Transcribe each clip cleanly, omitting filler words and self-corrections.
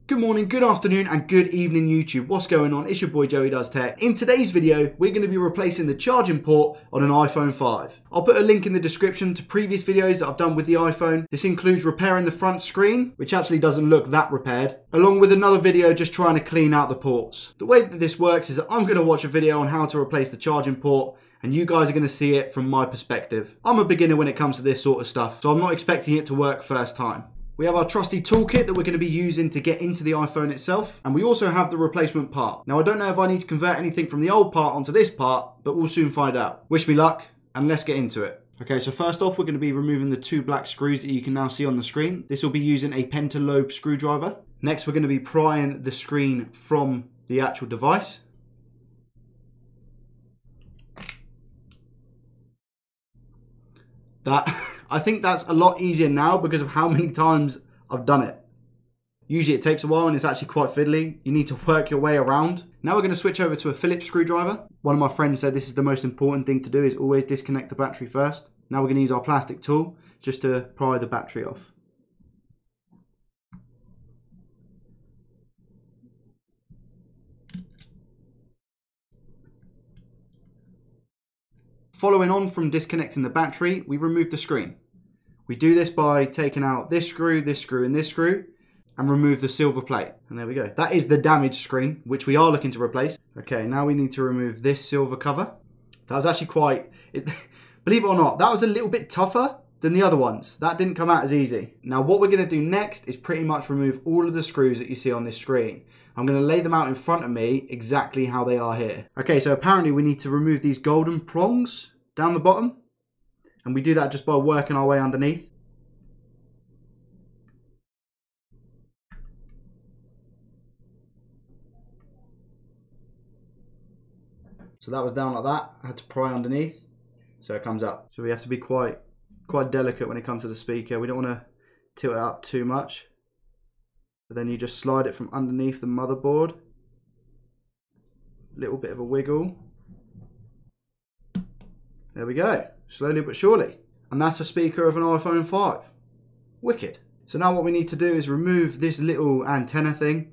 Good morning, good afternoon, and good evening YouTube. What's going on? It's your boy Joey Does Tech. In today's video, we're going to be replacing the charging port on an iPhone 5. I'll put a link in the description to previous videos that I've done with the iPhone. This includes repairing the front screen, which actually doesn't look that repaired, along with another video just trying to clean out the ports. The way that this works is that I'm going to watch a video on how to replace the charging port, and you guys are going to see it from my perspective. I'm a beginner when it comes to this sort of stuff, so I'm not expecting it to work first time. We have our trusty toolkit that we're going to be using to get into the iPhone itself. And we also have the replacement part. Now, I don't know if I need to convert anything from the old part onto this part, but we'll soon find out. Wish me luck, and let's get into it. Okay, so first off, we're going to be removing the two black screws that you can now see on the screen. This will be using a pentalobe screwdriver. Next, we're going to be prying the screen from the actual device. I think that's a lot easier now because of how many times I've done it. Usually it takes a while and it's actually quite fiddly. You need to work your way around. Now we're going to switch over to a Phillips screwdriver. One of my friends said this is the most important thing to do, is always disconnect the battery first. Now we're going to use our plastic tool just to pry the battery off. Following on from disconnecting the battery, we remove the screen. We do this by taking out this screw, and this screw, and remove the silver plate. And there we go. That is the damaged screen, which we are looking to replace. Okay, now we need to remove this silver cover. That was actually believe it or not, that was a little bit tougher than the other ones. That didn't come out as easy. Now what we're going to do next is pretty much remove all of the screws that you see on this screen. I'm going to lay them out in front of me exactly how they are here. Okay, so apparently we need to remove these golden prongs down the bottom, and we do that just by working our way underneath. So that was down like that. I had to pry underneath so it comes up. So we have to be quite delicate when it comes to the speaker. We don't want to tilt it up too much. But then you just slide it from underneath the motherboard. Little bit of a wiggle. There we go, slowly but surely. And that's a speaker of an iPhone 5. Wicked. So now what we need to do is remove this little antenna thing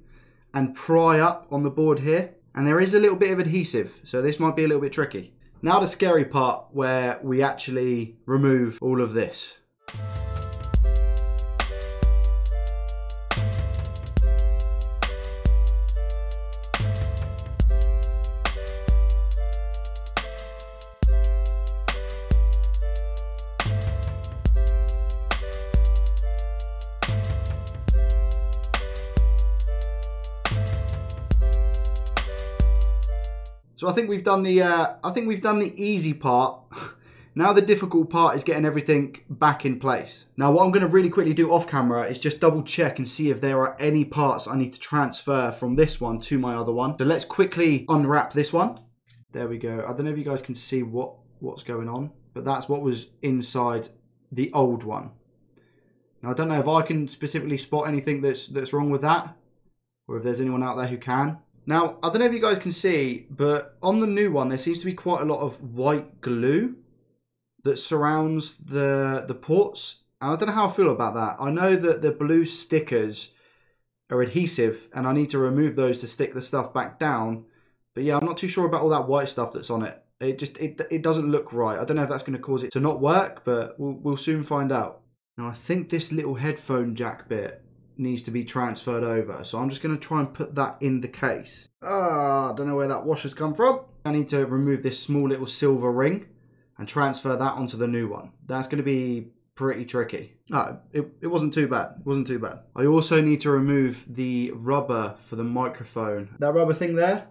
and pry up on the board here. And there is a little bit of adhesive, so this might be a little bit tricky. Now the scary part, where we actually remove all of this. So I think we've done the easy part. Now the difficult part is getting everything back in place. Now what I'm going to really quickly do off camera is just double check and see if there are any parts I need to transfer from this one to my other one. So let's quickly unwrap this one. There we go. I don't know if you guys can see what's going on, but that's what was inside the old one. Now I don't know if I can specifically spot anything that's wrong with that, or if there's anyone out there who can. Now, I don't know if you guys can see, but on the new one, there seems to be quite a lot of white glue that surrounds the ports. And I don't know how I feel about that. I know that the blue stickers are adhesive, and I need to remove those to stick the stuff back down. But yeah, I'm not too sure about all that white stuff that's on it. It doesn't look right. I don't know if that's going to cause it to not work, but we'll soon find out. Now, I think this little headphone jack bit needs to be transferred over, so I'm just going to try and put that in the case. I don't know where that washer's come from. I need to remove this small little silver ring and transfer that onto the new one. That's going to be pretty tricky. It wasn't too bad. It wasn't too bad. I also need to remove the rubber for the microphone. That rubber thing there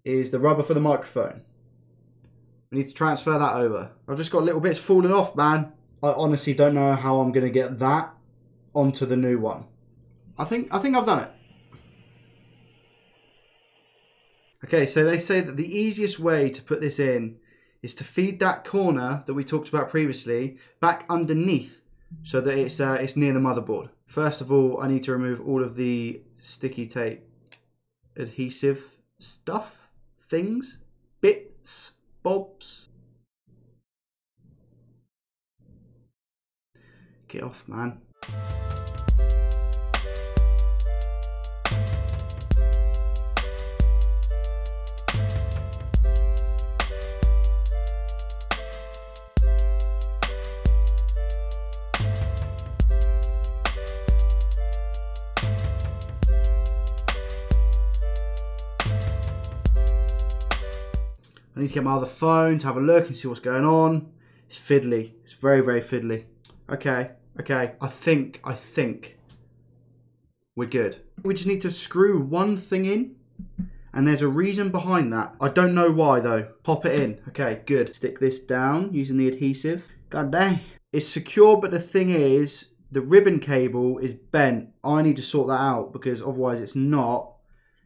is the rubber for the microphone. I need to transfer that over. I've just got little bits falling off, man. I honestly don't know how I'm going to get that onto the new one. I think I've done it. Okay, so they say that the easiest way to put this in is to feed that corner that we talked about previously back underneath so that it's near the motherboard. First of all, I need to remove all of the sticky tape adhesive stuff, things, bits, bobs. Get off, man. I need to get my other phone to have a look and see what's going on. It's fiddly. It's very, very fiddly. Okay. I think we're good. We just need to screw one thing in. And there's a reason behind that. I don't know why though. Pop it in. Okay, good. Stick this down using the adhesive. God dang. It's secure, but the thing is, the ribbon cable is bent. I need to sort that out because otherwise it's not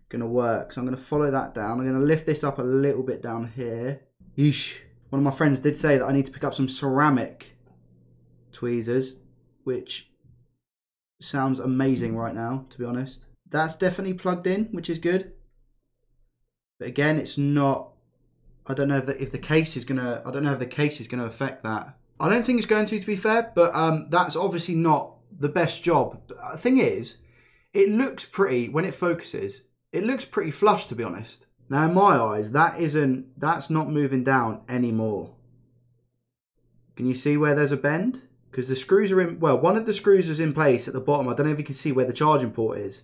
going to work. So I'm going to follow that down. I'm going to lift this up a little bit down here. Yeesh. One of my friends did say that I need to pick up some ceramic tweezers, which sounds amazing right now, to be honest. That's definitely plugged in, which is good. But again, it's not. I don't know if the case is gonna. I don't know if the case is gonna affect that. I don't think it's going to be fair. But that's obviously not the best job. The thing is, it looks pretty when it focuses. It looks pretty flush, to be honest. Now, in my eyes, that's not moving down anymore. Can you see where there's a bend? Because the screws are in. Well, one of the screws is in place at the bottom. I don't know if you can see where the charging port is.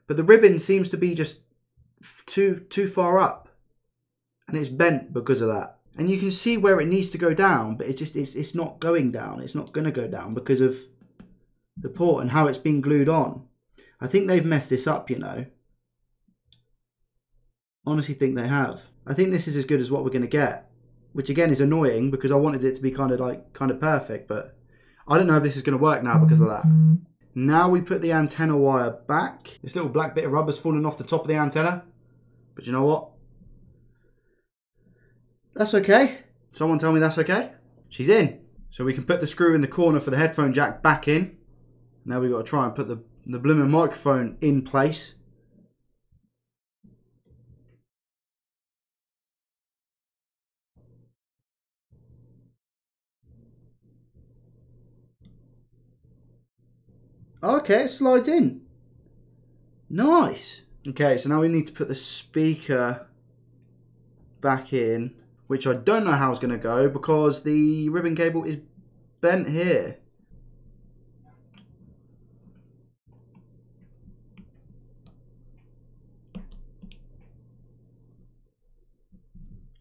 But the ribbon seems to be just too far up, and it's bent because of that. And you can see where it needs to go down, but it's not going down. It's not going to go down because of the port and how it's been glued on. I think they've messed this up, you know. Honestly think they have. I think this is as good as what we're going to get, which again is annoying because I wanted it to be kind of perfect, but I don't know if this is going to work now because of that. Now we put the antenna wire back. This little black bit of rubber's fallen off the top of the antenna. But you know what? That's okay. Someone tell me that's okay. She's in. So we can put the screw in the corner for the headphone jack back in. Now we've got to try and put the blooming microphone in place. Okay, it slides in. Nice. Okay, so now we need to put the speaker back in, which I don't know how it's going to go because the ribbon cable is bent here.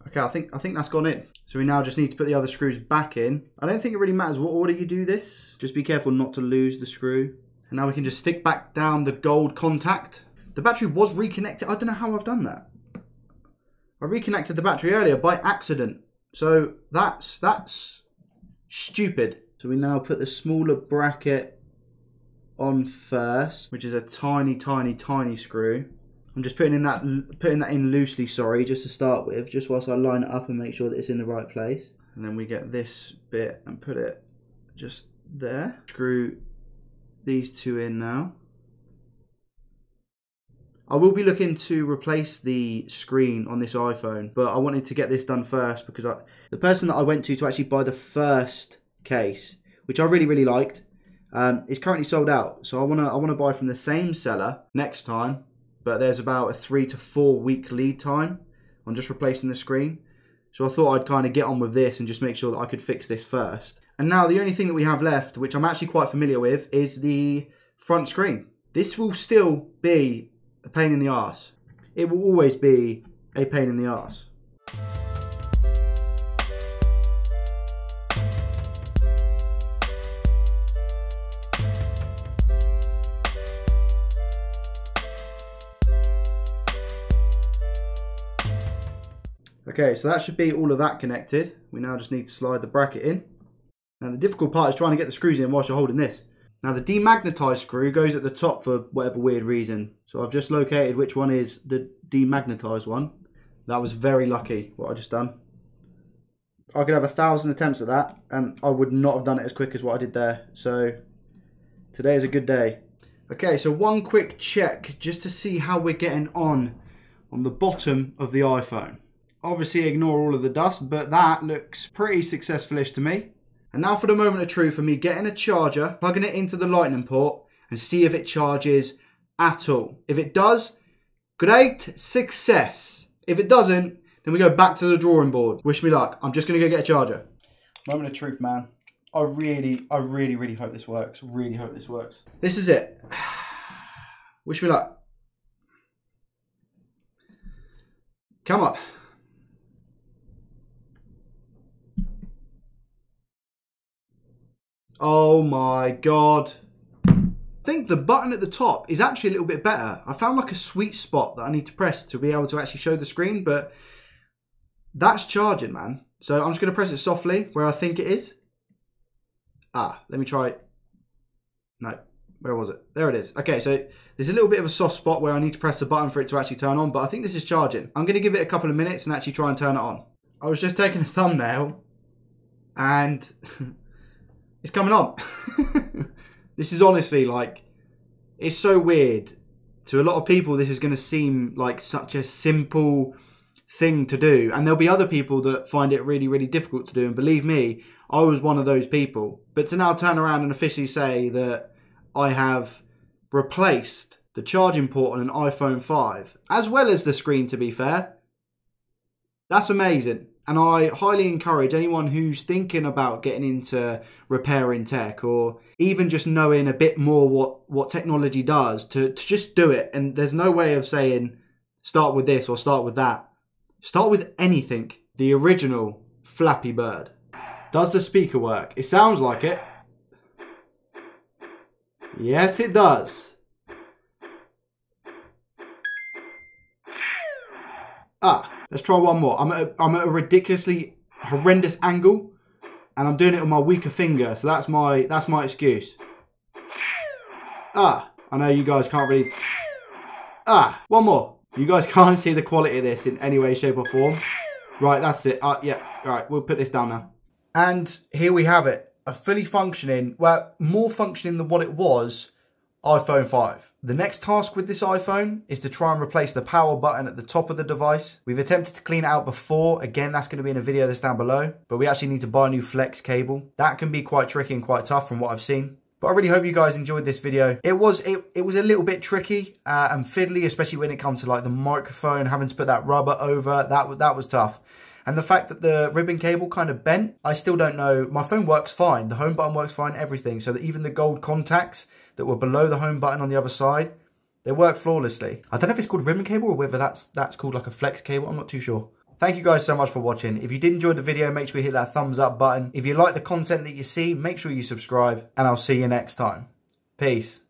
Okay, I think that's gone in. So we now just need to put the other screws back in. I don't think it really matters what order you do this. Just be careful not to lose the screw. And now we can just stick back down the gold contact. The battery was reconnected. I don't know how I've done that. I reconnected the battery earlier by accident. So that's stupid. So we now put the smaller bracket on first, which is a tiny screw. I'm just putting that in loosely, sorry, just to start with, just whilst I line it up and make sure that it's in the right place. And then we get this bit and put it just there. Screw these two in now. I will be looking to replace the screen on this iPhone, but I wanted to get this done first because the person that I went to actually buy the first case, which I really liked, is currently sold out. So I wanna buy from the same seller next time, but there's about a 3 to 4 week lead time on just replacing the screen. So I thought I'd kind of get on with this and just make sure that I could fix this first. And now the only thing that we have left, which I'm actually quite familiar with, is the front screen. This will still be a pain in the arse. It will always be a pain in the arse. Okay, so that should be all of that connected. We now just need to slide the bracket in. Now the difficult part is trying to get the screws in whilst you're holding this. Now the demagnetized screw goes at the top for whatever weird reason. So I've just located which one is the demagnetized one. That was very lucky what I just done. I could have 1,000 attempts at that and I would not have done it as quick as what I did there. So today is a good day. Okay, so one quick check just to see how we're getting on the bottom of the iPhone. Obviously ignore all of the dust, but that looks pretty successful-ish to me. And now for the moment of truth for me getting a charger, plugging it into the lightning port and see if it charges at all. If it does, great success. If it doesn't, then we go back to the drawing board. Wish me luck. I'm just going to go get a charger. Moment of truth, man. I really hope this works. Really hope this works. This is it. Wish me luck. Come on. Oh my God. I think the button at the top is actually a little bit better. I found like a sweet spot that I need to press to be able to actually show the screen, but that's charging, man. So I'm just going to press it softly where I think it is. Ah, let me try it. No, where was it? There it is. Okay, so there's a little bit of a soft spot where I need to press the button for it to actually turn on, but I think this is charging. I'm going to give it a couple of minutes and actually try and turn it on. I was just taking a thumbnail and it's coming on. This is honestly like, it's so weird. To a lot of people, this is going to seem like such a simple thing to do. And there'll be other people that find it really, really difficult to do. And believe me, I was one of those people. But to now turn around and officially say that I have replaced the charging port on an iPhone 5, as well as the screen, to be fair, that's amazing. And I highly encourage anyone who's thinking about getting into repairing tech or even just knowing a bit more what technology does to just do it. And there's no way of saying start with this or start with that. Start with anything. The original Flappy Bird. Does the speaker work? It sounds like it. Yes, it does. Ah. Let's try one more. I'm at a ridiculously horrendous angle, and I'm doing it with my weaker finger, so that's my excuse. Ah, I know you guys can't really. Ah, one more. You guys can't see the quality of this in any way, shape, or form. Right, that's it. Yeah, all right, we'll put this down now. And here we have it, a fully functioning, well, more functioning than what it was, iPhone 5. The next task with this iPhone is to try and replace the power button at the top of the device. We've attempted to clean it out before. Again, that's going to be in a video that's down below. But we actually need to buy a new flex cable. That can be quite tricky and quite tough from what I've seen. But I really hope you guys enjoyed this video. It was a little bit tricky and fiddly, especially when it comes to like the microphone, having to put that rubber over. That was tough. And the fact that the ribbon cable kind of bent, I still don't know. My phone works fine. The home button works fine, everything. So that even the gold contacts that were below the home button on the other side, they work flawlessly. I don't know if it's called ribbon cable or whether that's called like a flex cable. I'm not too sure. Thank you guys so much for watching. If you did enjoy the video, make sure you hit that thumbs up button. If you like the content that you see, make sure you subscribe, and I'll see you next time. Peace.